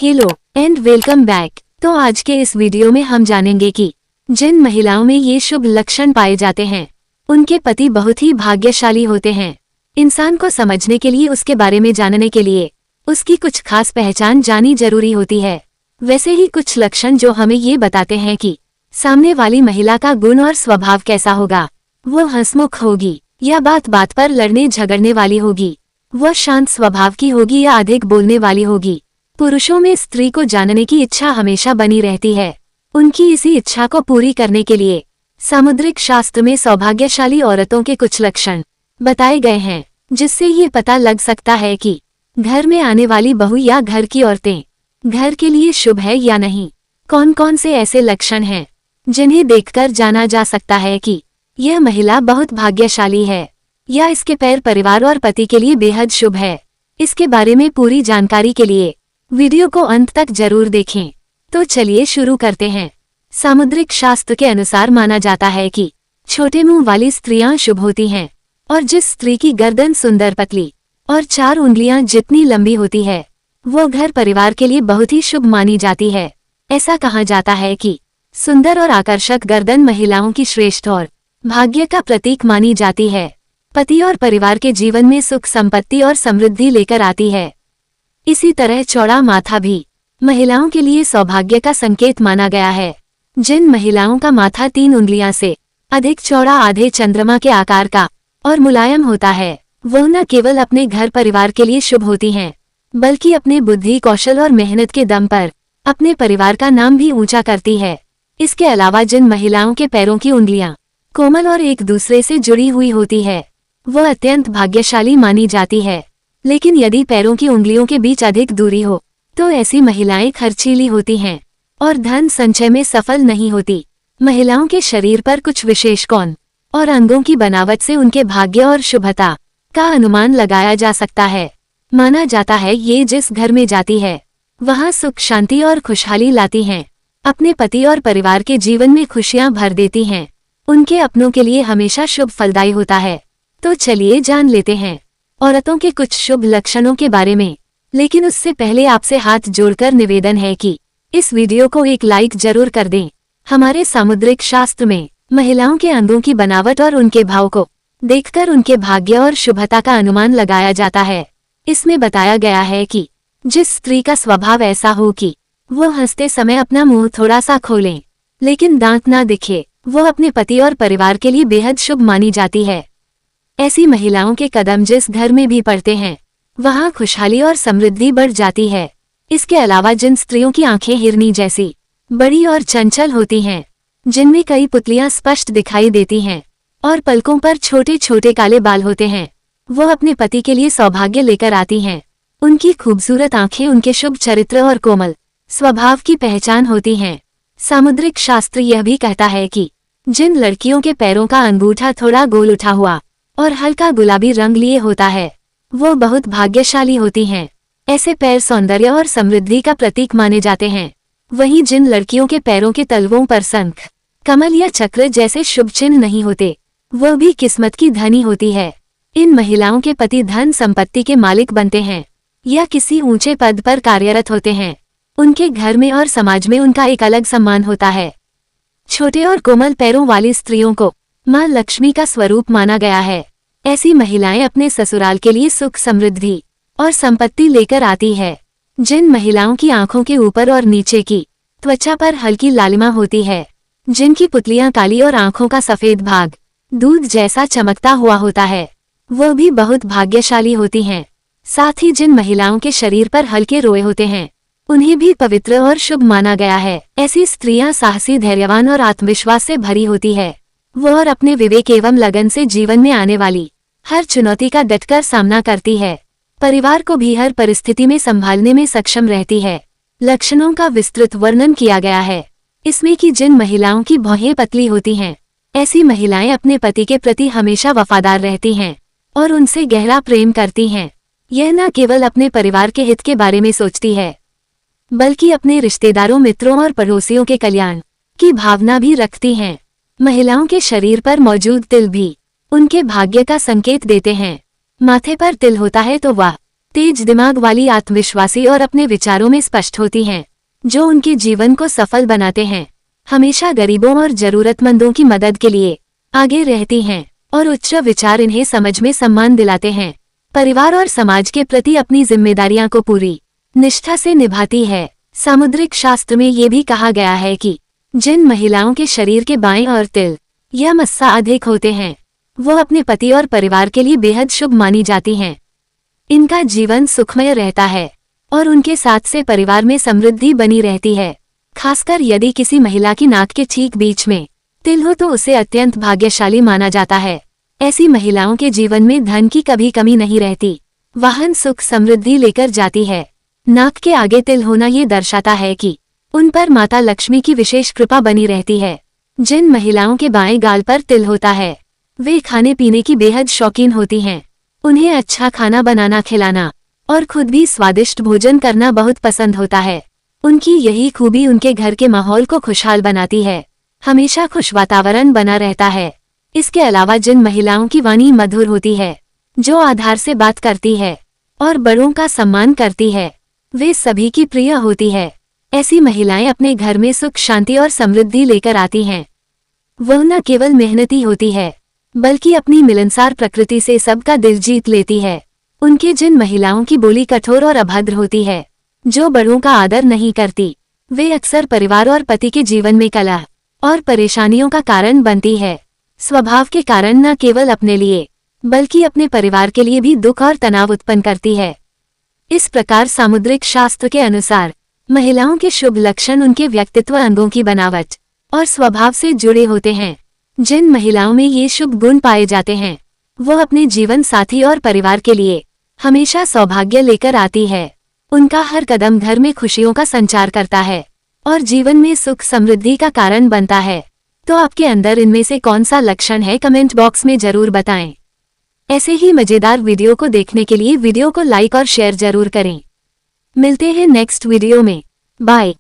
Hello and welcome back. तो आज के इस वीडियो में हम जानेंगे कि जिन महिलाओं में ये शुभ लक्षण पाए जाते हैं उनके पति बहुत ही भाग्यशाली होते हैं। इंसान को समझने के लिए, उसके बारे में जानने के लिए उसकी कुछ खास पहचान जानी जरूरी होती है। वैसे ही कुछ लक्षण जो हमें ये बताते हैं कि सामने वाली महिला का गुण और स्वभाव कैसा होगा। वो हंसमुख होगी या बात बात पर लड़ने झगड़ने वाली होगी, वह शांत स्वभाव की होगी या अधिक बोलने वाली होगी। पुरुषों में स्त्री को जानने की इच्छा हमेशा बनी रहती है। उनकी इसी इच्छा को पूरी करने के लिए सामुद्रिक शास्त्र में सौभाग्यशाली औरतों के कुछ लक्षण बताए गए हैं, जिससे ये पता लग सकता है कि घर में आने वाली बहू या घर की औरतें घर के लिए शुभ है या नहीं। कौन कौन से ऐसे लक्षण हैं जिन्हें देखकर जाना जा सकता है कि यह महिला बहुत भाग्यशाली है या इसके पैर परिवार और पति के लिए बेहद शुभ है। इसके बारे में पूरी जानकारी के लिए वीडियो को अंत तक जरूर देखें। तो चलिए शुरू करते हैं। सामुद्रिक शास्त्र के अनुसार माना जाता है कि छोटे मुंह वाली स्त्रियां शुभ होती हैं और जिस स्त्री की गर्दन सुंदर, पतली और 4 उंगलियां जितनी लंबी होती है वो घर परिवार के लिए बहुत ही शुभ मानी जाती है। ऐसा कहा जाता है कि सुंदर और आकर्षक गर्दन महिलाओं की श्रेष्ठ और भाग्य का प्रतीक मानी जाती है। पति और परिवार के जीवन में सुख, संपत्ति और समृद्धि लेकर आती है। इसी तरह चौड़ा माथा भी महिलाओं के लिए सौभाग्य का संकेत माना गया है। जिन महिलाओं का माथा 3 उंगलियां से अधिक चौड़ा, आधे चंद्रमा के आकार का और मुलायम होता है, वह न केवल अपने घर परिवार के लिए शुभ होती हैं, बल्कि अपने बुद्धि, कौशल और मेहनत के दम पर अपने परिवार का नाम भी ऊंचा करती है। इसके अलावा जिन महिलाओं के पैरों की उंगलियां कोमल और एक दूसरे से जुड़ी हुई होती है वह अत्यंत भाग्यशाली मानी जाती है। लेकिन यदि पैरों की उंगलियों के बीच अधिक दूरी हो तो ऐसी महिलाएं खर्चीली होती हैं और धन संचय में सफल नहीं होती। महिलाओं के शरीर पर कुछ विशेष कोण और अंगों की बनावट से उनके भाग्य और शुभता का अनुमान लगाया जा सकता है। माना जाता है ये जिस घर में जाती है वहां सुख, शांति और खुशहाली लाती हैं, अपने पति और परिवार के जीवन में खुशियां भर देती हैं, उनके अपनों के लिए हमेशा शुभ फलदायी होता है। तो चलिए जान लेते हैं औरतों के कुछ शुभ लक्षणों के बारे में। लेकिन उससे पहले आपसे हाथ जोड़कर निवेदन है कि इस वीडियो को एक लाइक जरूर कर दें। हमारे सामुद्रिक शास्त्र में महिलाओं के अंगों की बनावट और उनके भाव को देखकर उनके भाग्य और शुभता का अनुमान लगाया जाता है। इसमें बताया गया है कि जिस स्त्री का स्वभाव ऐसा हो कि वह हंसते समय अपना मुंह थोड़ा सा खोलें लेकिन दांत ना दिखे, वह अपने पति और परिवार के लिए बेहद शुभ मानी जाती है। ऐसी महिलाओं के कदम जिस घर में भी पड़ते हैं वहां खुशहाली और समृद्धि बढ़ जाती है। इसके अलावा जिन स्त्रियों की आंखें हिरनी जैसी बड़ी और चंचल होती हैं, जिनमें कई पुतलियां स्पष्ट दिखाई देती हैं और पलकों पर छोटे छोटे काले बाल होते हैं, वह अपने पति के लिए सौभाग्य लेकर आती हैं। उनकी खूबसूरत आंखें उनके शुभ चरित्र और कोमल स्वभाव की पहचान होती हैं। सामुद्रिक शास्त्र यह भी कहता है कि जिन लड़कियों के पैरों का अंगूठा थोड़ा गोल उठा हुआ और हल्का गुलाबी रंग लिए होता है वो बहुत भाग्यशाली होती हैं। ऐसे पैर सौंदर्य और समृद्धि का प्रतीक माने जाते हैं। वहीं जिन लड़कियों के पैरों के तलवों पर शंख, कमल या चक्र जैसे शुभ चिन्ह नहीं होते वह भी किस्मत की धनी होती है। इन महिलाओं के पति धन संपत्ति के मालिक बनते हैं या किसी ऊंचे पद पर कार्यरत होते हैं। उनके घर में और समाज में उनका एक अलग सम्मान होता है। छोटे और कोमल पैरों वाली स्त्रियों को मां लक्ष्मी का स्वरूप माना गया है। ऐसी महिलाएं अपने ससुराल के लिए सुख, समृद्धि और संपत्ति लेकर आती है। जिन महिलाओं की आंखों के ऊपर और नीचे की त्वचा पर हल्की लालिमा होती है, जिनकी पुतलियां काली और आंखों का सफेद भाग दूध जैसा चमकता हुआ होता है, वह भी बहुत भाग्यशाली होती हैं। साथ ही जिन महिलाओं के शरीर पर हल्के रोए होते हैं उन्हें भी पवित्र और शुभ माना गया है। ऐसी स्त्रियां साहसी, धैर्यवान और आत्मविश्वास से भरी होती है। वह और अपने विवेक एवं लगन से जीवन में आने वाली हर चुनौती का डटकर सामना करती है। परिवार को भी हर परिस्थिति में संभालने में सक्षम रहती है। लक्षणों का विस्तृत वर्णन किया गया है इसमें कि जिन महिलाओं की भौहें पतली होती हैं, ऐसी महिलाएं अपने पति के प्रति हमेशा वफादार रहती हैं और उनसे गहरा प्रेम करती हैं। यह न केवल अपने परिवार के हित के बारे में सोचती है बल्कि अपने रिश्तेदारों, मित्रों और पड़ोसियों के कल्याण की भावना भी रखती हैं। महिलाओं के शरीर पर मौजूद तिल भी उनके भाग्य का संकेत देते हैं। माथे पर तिल होता है तो वह तेज दिमाग वाली, आत्मविश्वासी और अपने विचारों में स्पष्ट होती हैं, जो उनके जीवन को सफल बनाते हैं। हमेशा गरीबों और जरूरतमंदों की मदद के लिए आगे रहती हैं और उच्च विचार इन्हें समझ में सम्मान दिलाते हैं। परिवार और समाज के प्रति अपनी जिम्मेदारियां को पूरी निष्ठा से निभाती है। सामुद्रिक शास्त्र में ये भी कहा गया है कि जिन महिलाओं के शरीर के बाएं और तिल या मस्सा अधिक होते हैं, वो अपने पति और परिवार के लिए बेहद शुभ मानी जाती हैं। इनका जीवन सुखमय रहता है और उनके साथ से परिवार में समृद्धि बनी रहती है। खासकर यदि किसी महिला की नाक के ठीक बीच में तिल हो तो उसे अत्यंत भाग्यशाली माना जाता है। ऐसी महिलाओं के जीवन में धन की कभी कमी नहीं रहती, वाहन सुख समृद्धि लेकर जाती है। नाक के आगे तिल होना ये दर्शाता है कि उन पर माता लक्ष्मी की विशेष कृपा बनी रहती है। जिन महिलाओं के बाएं गाल पर तिल होता है, वे खाने पीने की बेहद शौकीन होती हैं। उन्हें अच्छा खाना बनाना, खिलाना और खुद भी स्वादिष्ट भोजन करना बहुत पसंद होता है। उनकी यही खूबी उनके घर के माहौल को खुशहाल बनाती है। हमेशा खुश वातावरण बना रहता है। इसके अलावा जिन महिलाओं की वाणी मधुर होती है, जो आधार से बात करती है और बड़ों का सम्मान करती है, वे सभी की प्रिय होती है। ऐसी महिलाएं अपने घर में सुख शांति और समृद्धि लेकर आती हैं। वह न केवल मेहनती होती है, बल्कि अपनी मिलनसार प्रकृति से सबका दिल जीत लेती है। उनके जिन महिलाओं की बोली कठोर और अभद्र होती है, जो बड़ों का आदर नहीं करती, वे अक्सर परिवार और पति के जीवन में कलह और परेशानियों का कारण बनती है। स्वभाव के कारण न केवल अपने लिए बल्कि अपने परिवार के लिए भी दुख और तनाव उत्पन्न करती है। इस प्रकार सामुद्रिक शास्त्र के अनुसार महिलाओं के शुभ लक्षण उनके व्यक्तित्व, अंगों की बनावट और स्वभाव से जुड़े होते हैं। जिन महिलाओं में ये शुभ गुण पाए जाते हैं, वो अपने जीवन साथी और परिवार के लिए हमेशा सौभाग्य लेकर आती है। उनका हर कदम घर में खुशियों का संचार करता है और जीवन में सुख समृद्धि का कारण बनता है। तो आपके अंदर इनमें से कौन सा लक्षण है, कमेंट बॉक्स में जरूर बताएं। ऐसे ही मजेदार वीडियो को देखने के लिए वीडियो को लाइक और शेयर जरूर करें। मिलते हैं नेक्स्ट वीडियो में। बाय।